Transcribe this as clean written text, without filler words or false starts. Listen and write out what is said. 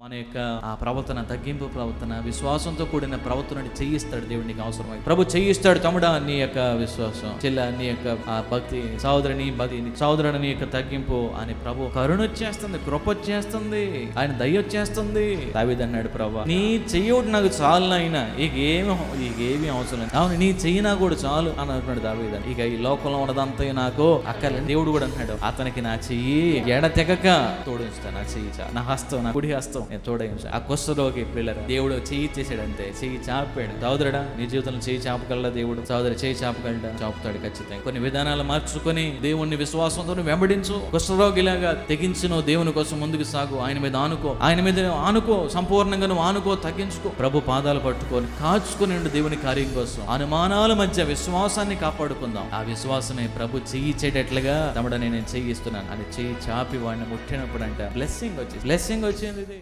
మన యొక్క ఆ ప్రవర్తన, తగ్గింపు ప్రవర్తన, విశ్వాసంతో కూడిన ప్రవర్తనని చెయ్యిస్తాడు దేవుడు నీకు అవసరమై. ప్రభు చెయ్యిస్తాడు. తమ్ముడా, నీ యొక్క విశ్వాసం, చెల్ల నీ యొక్క ఆ భక్తి, సహోదరుని నీ యొక్క తగ్గింపు అని ప్రభు కరుణ వచ్చేస్తుంది, కృప వచ్చేస్తుంది, ఆయన దయ వచ్చేస్తుంది. దావీదు అన్నాడు, ప్రభు నీ చెయ్యడు నాకు చాలు నాయనా, ఏమి అవసరం లేదు. అవును, నీ చెయ్యి నాకు కూడా చాలు అని అంటున్నాడు దావీదు. ఇక ఈ లోకంలో ఉన్నదంతా నాకు అక్కర్లేదు. దేవుడు కూడా అంటున్నాడు, అతనికి నా చెయ్యి ఎడతెగక తోడుంచుతా, నా చెయ్యి నా హస్తం, నా కుడి హస్తం నేను తోడేయించా. ఆ కుష్ఠరోగి పిల్లర దేవుడు చెయ్యి చేసాడంతే, చెయ్యి చాపాడు. సహోదరుడా, నీ జీవితంలో చెయ్యి చాపగలడా దేవుడు? సహోదరు, చెయ్యి చాపగలడా? చాపుతాడు ఖచ్చితంగా. కొన్ని విధానాలు మార్చుకొని దేవుణ్ణి విశ్వాసంతో వెంబడించు. కుష్ఠరోగిలాగా తెగించి నువ్వు దేవుని కోసం ముందుకు సాగు. ఆయన మీద ఆనుకో, సంపూర్ణంగా నువ్వు ఆనుకో, తగ్గించుకో. ప్రభు పాదాలు పట్టుకొని కాచుకుని దేవుని కార్యం కోసం అనుమానాల మధ్య విశ్వాసాన్ని కాపాడుకుందాం. ఆ విశ్వాసమే ప్రభు చెయ్యి ఇచ్చేటట్లుగా, తమ్ముడా నేను చెయ్యి ఇస్తున్నాను అని చెయ్యి చాపి వాడిని ముట్టినప్పుడు అంటే బ్లెస్సింగ్ వచ్చింది.